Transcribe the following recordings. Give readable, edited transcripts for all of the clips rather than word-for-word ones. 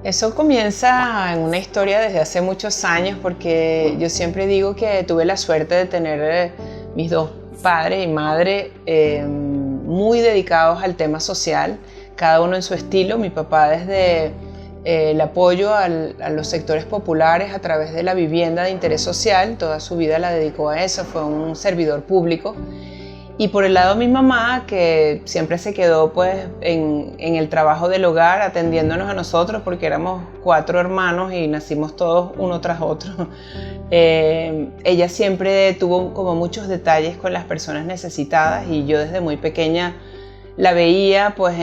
Eso comienza en una historia desde hace muchos años, porque yo siempre digo que tuve la suerte de tener mis dos padres y madre muy dedicados al tema social, cada uno en su estilo. Mi papá desde el apoyo a los sectores populares a través de la vivienda de interés social, toda su vida la dedicó a eso, fue un servidor público. Y por el lado de mi mamá, que siempre se quedó pues en el trabajo del hogar, atendiéndonos a nosotros, porque éramos 4 hermanos y nacimos todos uno tras otro. Ella siempre tuvo como muchos detalles con las personas necesitadas, y yo desde muy pequeña la veía pues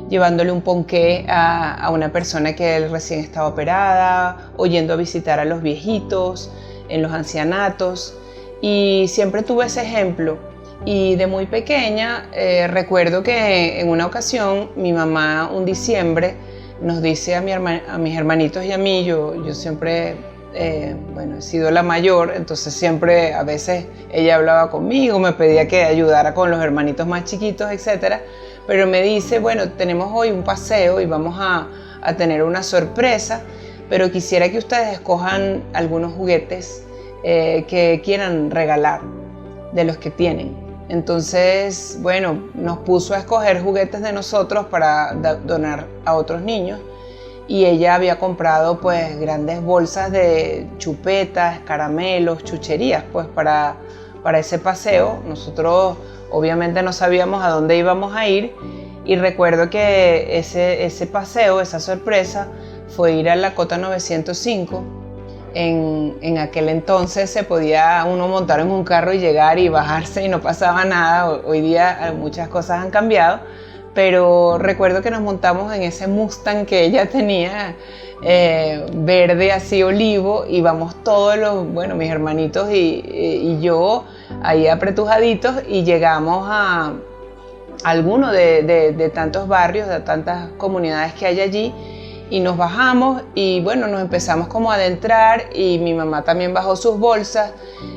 llevándole un ponqué a una persona que recién estaba operada, o yendo a visitar a los viejitos en los ancianatos, y siempre tuve ese ejemplo. Y de muy pequeña recuerdo que en una ocasión mi mamá un diciembre nos dice a mis hermanitos y a mí, yo siempre he sido la mayor, entonces siempre a veces ella hablaba conmigo, me pedía que ayudara con los hermanitos más chiquitos, etc. Pero me dice, bueno, tenemos hoy un paseo y vamos a tener una sorpresa, pero quisiera que ustedes escojan algunos juguetes que quieran regalar de los que tienen. Entonces, bueno, nos puso a escoger juguetes de nosotros para donar a otros niños, y ella había comprado pues grandes bolsas de chupetas, caramelos, chucherías pues para ese paseo. Nosotros obviamente no sabíamos a dónde íbamos a ir, y recuerdo que ese paseo, esa sorpresa, fue ir a la Cota 905. En aquel entonces se podía uno montar en un carro y llegar y bajarse y no pasaba nada. Hoy día muchas cosas han cambiado, pero recuerdo que nos montamos en ese Mustang que ella tenía, verde así olivo, y vamos todos mis hermanitos y yo ahí apretujaditos, y llegamos a alguno de tantos barrios, de tantas comunidades que hay allí. Y nos bajamos y bueno, nos empezamos como a adentrar, y mi mamá también bajó sus bolsas,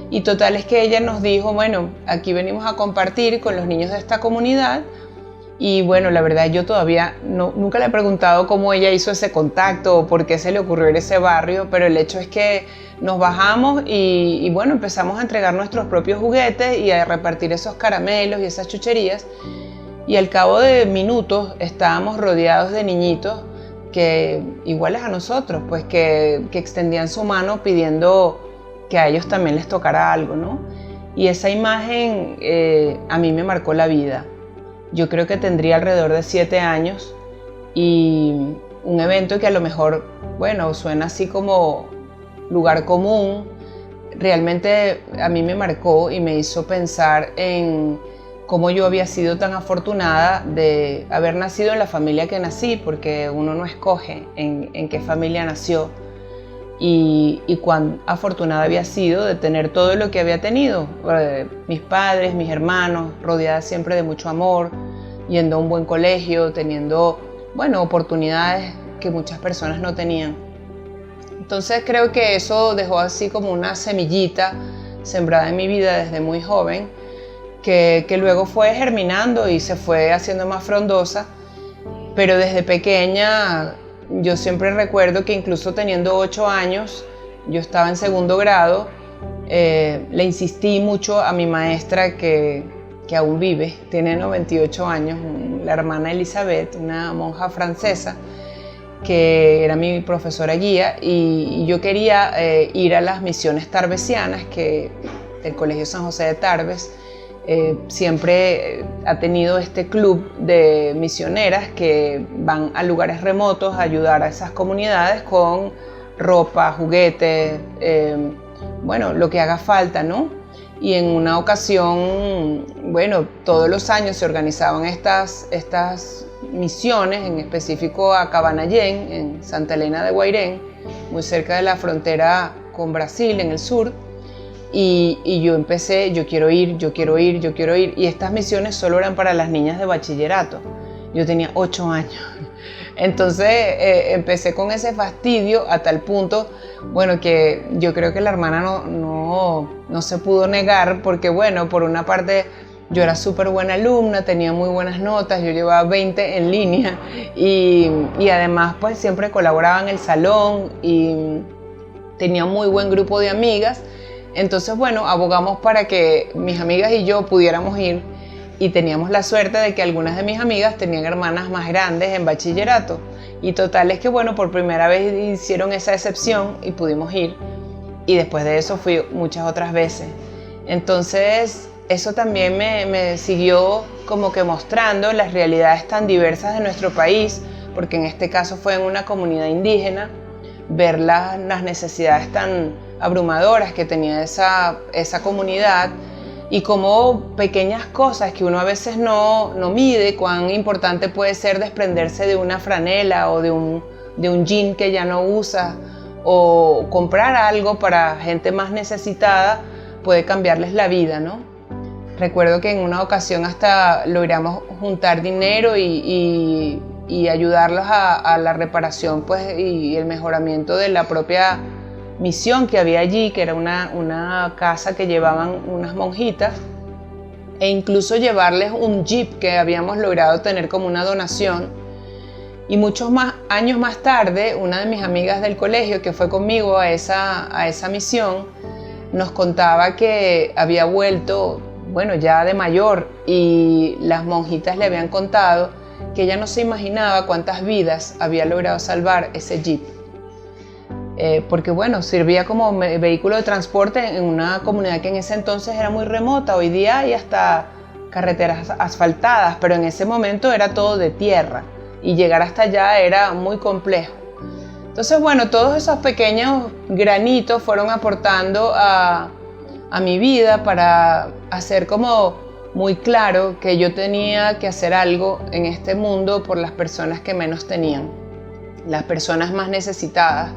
y total es que ella nos dijo, bueno, aquí venimos a compartir con los niños de esta comunidad. Y bueno, la verdad yo todavía nunca le he preguntado cómo ella hizo ese contacto o por qué se le ocurrió ir a ese barrio, pero el hecho es que nos bajamos y bueno, empezamos a entregar nuestros propios juguetes y a repartir esos caramelos y esas chucherías, y al cabo de minutos estábamos rodeados de niñitos que iguales a nosotros, pues que extendían su mano pidiendo que a ellos también les tocara algo, ¿no? Y esa imagen a mí me marcó la vida. Yo creo que tendría alrededor de 7 años, y un evento que a lo mejor, bueno, suena así como lugar común, realmente a mí me marcó y me hizo pensar en cómo yo había sido tan afortunada de haber nacido en la familia que nací, porque uno no escoge en qué familia nació, y cuán afortunada había sido de tener todo lo que había tenido, mis padres, mis hermanos, rodeada siempre de mucho amor, yendo a un buen colegio, teniendo, bueno, oportunidades que muchas personas no tenían. Entonces creo que eso dejó así como una semillita sembrada en mi vida desde muy joven, que luego fue germinando y se fue haciendo más frondosa, pero desde pequeña yo siempre recuerdo que incluso teniendo 8 años, yo estaba en segundo grado, le insistí mucho a mi maestra que aún vive, tiene 98 años, la hermana Elizabeth, una monja francesa, que era mi profesora guía, y yo quería ir a las misiones tarbesianas, que el Colegio San José de Tarbes siempre ha tenido este club de misioneras que van a lugares remotos a ayudar a esas comunidades con ropa, juguetes, bueno, lo que haga falta, ¿no? Y en una ocasión, bueno, todos los años se organizaban estas misiones, en específico a Cabanallén, en Santa Elena de Guairén, muy cerca de la frontera con Brasil, en el sur. Y yo empecé, yo quiero ir, y estas misiones solo eran para las niñas de bachillerato. Yo tenía 8 años. Entonces empecé con ese fastidio a tal punto, bueno, que yo creo que la hermana no se pudo negar, porque bueno, por una parte Yo era súper buena alumna, tenía muy buenas notas, yo llevaba 20 en línea y además pues siempre colaboraba en el salón y tenía un muy buen grupo de amigas. Entonces, bueno, abogamos para que mis amigas y yo pudiéramos ir y teníamos la suerte de que algunas de mis amigas tenían hermanas más grandes en bachillerato. Y total es que, bueno, por primera vez hicieron esa excepción y pudimos ir. Y después de eso fui muchas otras veces. Entonces, eso también me siguió como que mostrando las realidades tan diversas de nuestro país, porque en este caso fue en una comunidad indígena, ver las necesidades tan abrumadoras que tenía esa comunidad y como pequeñas cosas que uno a veces no mide, cuán importante puede ser desprenderse de una franela o de un jean que ya no usa, o comprar algo para gente más necesitada puede cambiarles la vida, ¿no? Recuerdo que en una ocasión hasta logramos juntar dinero y ayudarlos a la reparación pues, y el mejoramiento de la propia misión que había allí, que era una casa que llevaban unas monjitas, e incluso llevarles un jeep que habíamos logrado tener como una donación. Y muchos años más tarde, una de mis amigas del colegio que fue conmigo a esa misión, nos contaba que había vuelto, bueno, ya de mayor, y las monjitas le habían contado que ella no se imaginaba cuántas vidas había logrado salvar ese jeep. Porque bueno, servía como vehículo de transporte en una comunidad que en ese entonces era muy remota. Hoy día hay hasta carreteras asfaltadas, pero en ese momento era todo de tierra y llegar hasta allá era muy complejo. Entonces bueno, todos esos pequeños granitos fueron aportando a mi vida para hacer como muy claro que yo tenía que hacer algo en este mundo por las personas que menos tenían, las personas más necesitadas.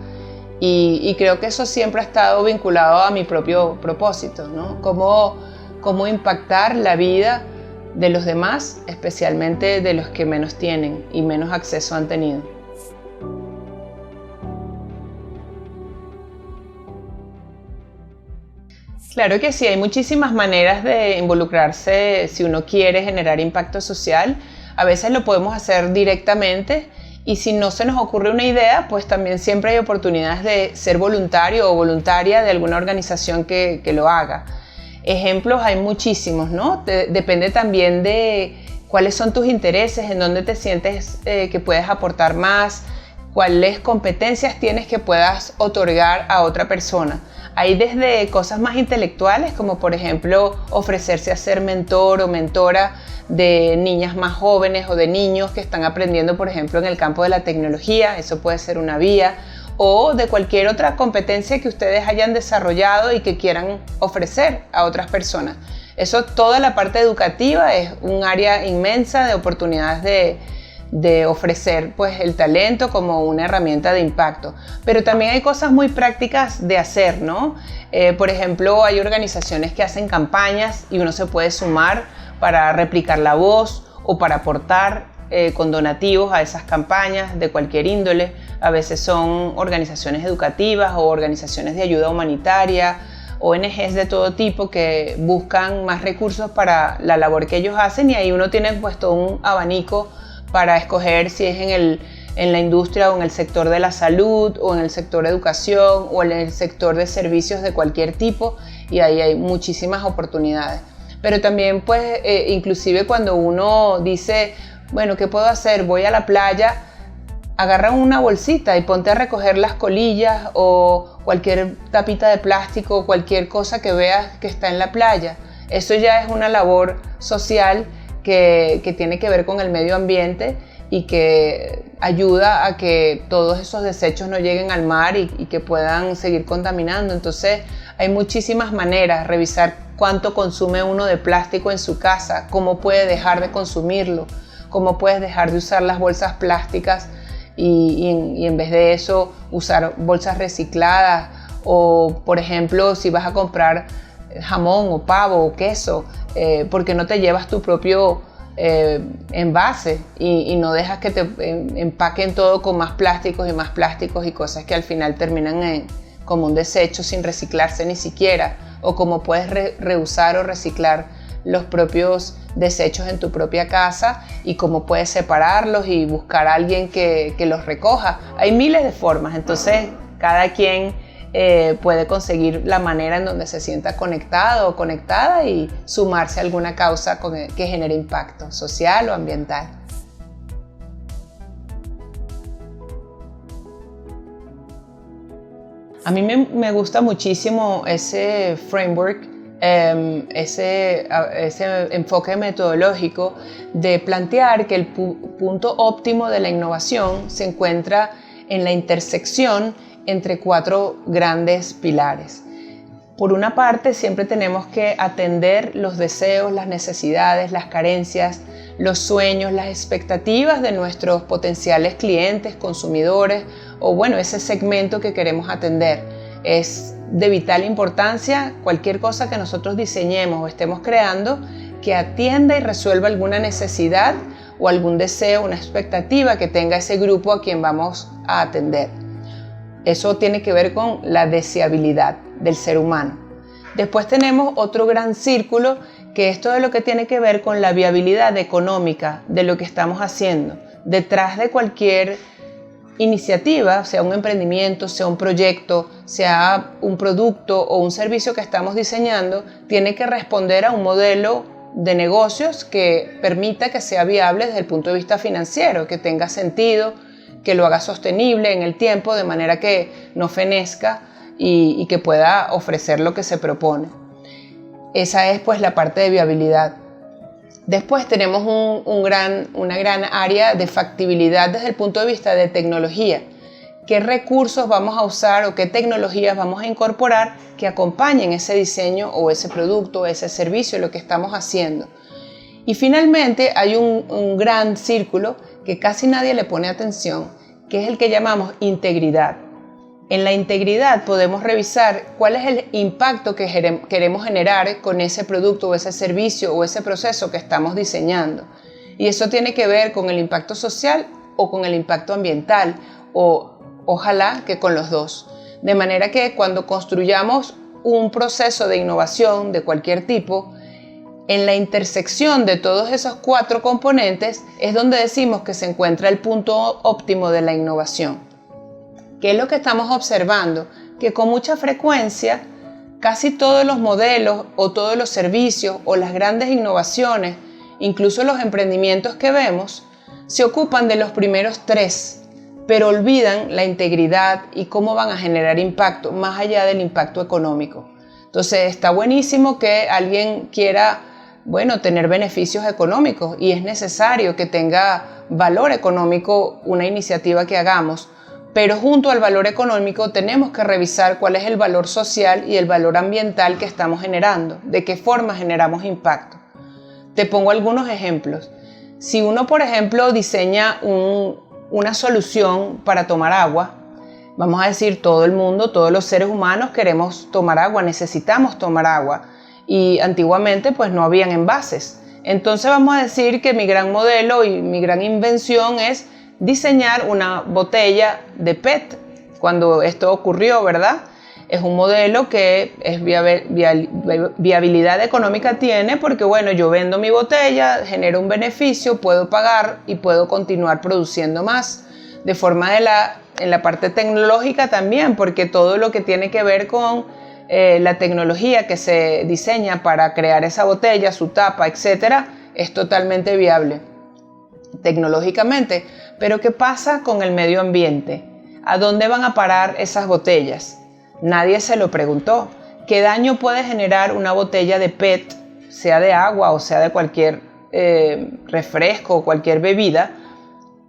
Y creo que eso siempre ha estado vinculado a mi propio propósito, ¿no? Cómo impactar la vida de los demás, especialmente de los que menos tienen y menos acceso han tenido. Claro que sí, hay muchísimas maneras de involucrarse si uno quiere generar impacto social. A veces lo podemos hacer directamente. Y si no se nos ocurre una idea, pues también siempre hay oportunidades de ser voluntario o voluntaria de alguna organización que lo haga. Ejemplos hay muchísimos, ¿no? Depende también de cuáles son tus intereses, en dónde te sientes que puedes aportar más, cuáles competencias tienes que puedas otorgar a otra persona. Hay desde cosas más intelectuales, como por ejemplo ofrecerse a ser mentor o mentora de niñas más jóvenes o de niños que están aprendiendo, por ejemplo, en el campo de la tecnología, eso puede ser una vía, o de cualquier otra competencia que ustedes hayan desarrollado y que quieran ofrecer a otras personas. Eso, toda la parte educativa es un área inmensa de oportunidades de ofrecer pues, el talento como una herramienta de impacto. Pero también hay cosas muy prácticas de hacer, ¿no? Por ejemplo, hay organizaciones que hacen campañas y uno se puede sumar para replicar la voz o para aportar con donativos a esas campañas de cualquier índole. A veces son organizaciones educativas o organizaciones de ayuda humanitaria, ONGs de todo tipo que buscan más recursos para la labor que ellos hacen, y ahí uno tiene pues todo un abanico para escoger si es en la industria o en el sector de la salud o en el sector de educación o en el sector de servicios de cualquier tipo, y ahí hay muchísimas oportunidades. Pero también pues inclusive cuando uno dice, bueno, ¿qué puedo hacer? Voy a la playa, agarra una bolsita y ponte a recoger las colillas o cualquier tapita de plástico, cualquier cosa que veas que está en la playa. Eso ya es una labor social que tiene que ver con el medio ambiente y que ayuda a que todos esos desechos no lleguen al mar y que puedan seguir contaminando. Entonces hay muchísimas maneras, revisar cuánto consume uno de plástico en su casa, cómo puede dejar de consumirlo, cómo puedes dejar de usar las bolsas plásticas y en vez de eso usar bolsas recicladas, o por ejemplo si vas a comprar jamón o pavo o queso, ¿por qué no te llevas tu propio envase y no dejas que te empaquen todo con más plásticos y cosas que al final terminan como un desecho sin reciclarse ni siquiera? O cómo puedes reusar o reciclar los propios desechos en tu propia casa y cómo puedes separarlos y buscar a alguien que los recoja. Hay miles de formas, entonces cada quien puede conseguir la manera en donde se sienta conectado o conectada y sumarse a alguna causa que genere impacto social o ambiental. A mí me gusta muchísimo ese framework, ese enfoque metodológico de plantear que el punto óptimo de la innovación se encuentra en la intersección entre 4 grandes pilares. Por una parte, siempre tenemos que atender los deseos, las necesidades, las carencias, los sueños, las expectativas de nuestros potenciales clientes, consumidores o bueno, ese segmento que queremos atender. Es de vital importancia cualquier cosa que nosotros diseñemos o estemos creando que atienda y resuelva alguna necesidad o algún deseo, una expectativa que tenga ese grupo a quien vamos a atender. Eso tiene que ver con la deseabilidad del ser humano. Después tenemos otro gran círculo que es todo lo que tiene que ver con la viabilidad económica de lo que estamos haciendo. Detrás de cualquier iniciativa, sea un emprendimiento, sea un proyecto, sea un producto o un servicio que estamos diseñando, tiene que responder a un modelo de negocios que permita que sea viable desde el punto de vista financiero, que tenga sentido, que lo haga sostenible en el tiempo de manera que no fenezca y que pueda ofrecer lo que se propone. Esa es pues la parte de viabilidad. Después tenemos una gran área de factibilidad desde el punto de vista de tecnología. ¿Qué recursos vamos a usar o qué tecnologías vamos a incorporar que acompañen ese diseño o ese producto, ese servicio, lo que estamos haciendo? Y finalmente hay un gran círculo que casi nadie le pone atención, que es el que llamamos integridad. En la integridad podemos revisar cuál es el impacto que queremos generar con ese producto o ese servicio o ese proceso que estamos diseñando. Y eso tiene que ver con el impacto social o con el impacto ambiental, o ojalá que con los dos. De manera que cuando construyamos un proceso de innovación de cualquier tipo, en la intersección de todos esos 4 componentes es donde decimos que se encuentra el punto óptimo de la innovación. ¿Qué es lo que estamos observando? Que con mucha frecuencia casi todos los modelos o todos los servicios o las grandes innovaciones, incluso los emprendimientos que vemos, se ocupan de los primeros 3, pero olvidan la integridad y cómo van a generar impacto más allá del impacto económico. Entonces está buenísimo que alguien quiera tener beneficios económicos y es necesario que tenga valor económico una iniciativa que hagamos, pero junto al valor económico tenemos que revisar cuál es el valor social y el valor ambiental que estamos generando, de qué forma generamos impacto. Te pongo algunos ejemplos. Si uno, por ejemplo, diseña una solución para tomar agua, vamos a decir todo el mundo, todos los seres humanos queremos tomar agua, necesitamos tomar agua. Y antiguamente pues no habían envases. Entonces vamos a decir que mi gran modelo y mi gran invención es diseñar una botella de PET. Cuando esto ocurrió, ¿verdad? Es un modelo que es viabilidad económica tiene porque yo vendo mi botella, genero un beneficio, puedo pagar y puedo continuar produciendo más. De forma en la parte tecnológica también, porque todo lo que tiene que ver con la tecnología que se diseña para crear esa botella, su tapa, etcétera, es totalmente viable tecnológicamente. Pero ¿qué pasa con el medio ambiente? ¿A dónde van a parar esas botellas? Nadie se lo preguntó. ¿Qué daño puede generar una botella de PET, sea de agua o sea de cualquier refresco o cualquier bebida?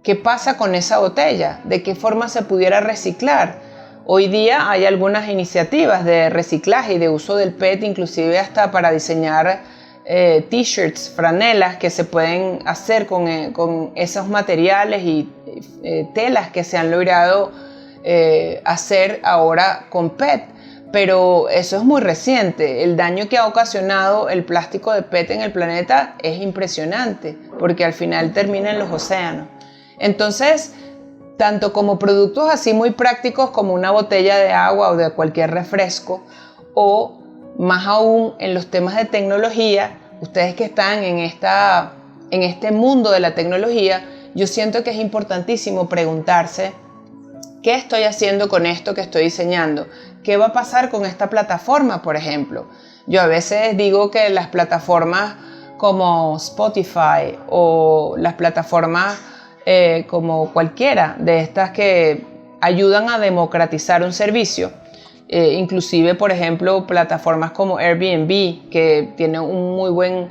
¿Qué pasa con esa botella? ¿De qué forma se pudiera reciclar? Hoy día hay algunas iniciativas de reciclaje y de uso del PET, inclusive hasta para diseñar t-shirts, franelas que se pueden hacer con esos materiales y telas que se han logrado hacer ahora con PET. Pero eso es muy reciente. El daño que ha ocasionado el plástico de PET en el planeta es impresionante, porque al final termina en los océanos. Entonces, tanto como productos así muy prácticos como una botella de agua o de cualquier refresco, o más aún en los temas de tecnología, ustedes que están en este mundo de la tecnología, yo siento que es importantísimo preguntarse ¿qué estoy haciendo con esto que estoy diseñando? ¿Qué va a pasar con esta plataforma, por ejemplo? Yo a veces digo que las plataformas como Spotify o las plataformas como cualquiera de estas que ayudan a democratizar un servicio, inclusive, por ejemplo, plataformas como Airbnb, que tiene un muy buen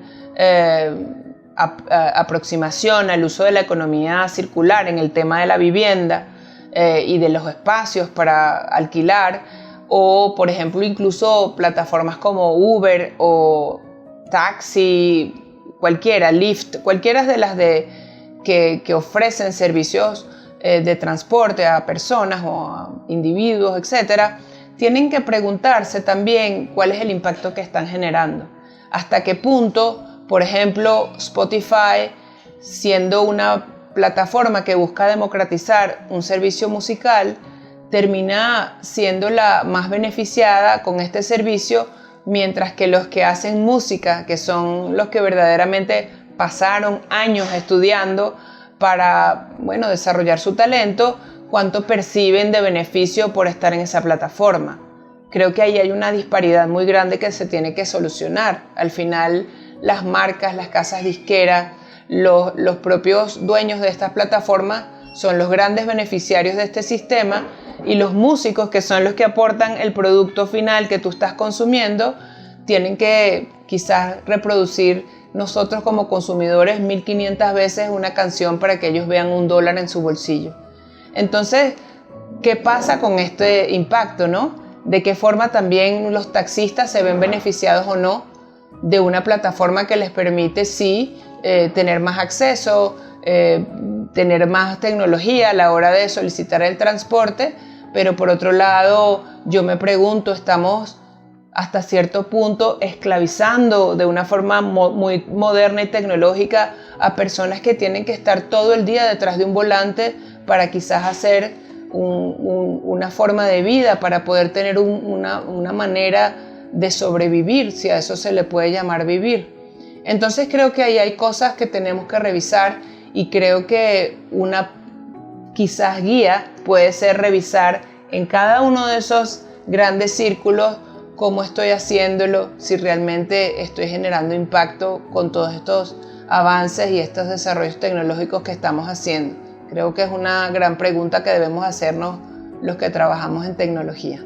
aproximación al uso de la economía circular en el tema de la vivienda y de los espacios para alquilar, o por ejemplo incluso plataformas como Uber o Taxi, cualquiera, Lyft, cualquiera de las que ofrecen servicios de transporte a personas o a individuos, etcétera, tienen que preguntarse también cuál es el impacto que están generando. Hasta qué punto, por ejemplo, Spotify, siendo una plataforma que busca democratizar un servicio musical, termina siendo la más beneficiada con este servicio, mientras que los que hacen música, que son los que verdaderamente pasaron años estudiando para, bueno, desarrollar su talento, cuánto perciben de beneficio por estar en esa plataforma. Creo que ahí hay una disparidad muy grande que se tiene que solucionar. Al final, las marcas, las casas disqueras, los propios dueños de estas plataformas son los grandes beneficiarios de este sistema, y los músicos, que son los que aportan el producto final que tú estás consumiendo, tienen que quizás reproducir nosotros como consumidores 1500 veces una canción para que ellos vean $1 en su bolsillo. Entonces, ¿qué pasa con este impacto, no? ¿De qué forma también los taxistas se ven beneficiados o no de una plataforma que les permite, sí, tener más acceso, tener más tecnología a la hora de solicitar el transporte? Pero por otro lado, yo me pregunto, ¿estamos hasta cierto punto esclavizando de una forma muy moderna y tecnológica a personas que tienen que estar todo el día detrás de un volante para quizás hacer una forma de vida, para poder tener una manera de sobrevivir, si a eso se le puede llamar vivir? Entonces creo que ahí hay cosas que tenemos que revisar, y creo que una quizás guía puede ser revisar en cada uno de esos grandes círculos cómo estoy haciéndolo, si realmente estoy generando impacto con todos estos avances y estos desarrollos tecnológicos que estamos haciendo. Creo que es una gran pregunta que debemos hacernos los que trabajamos en tecnología.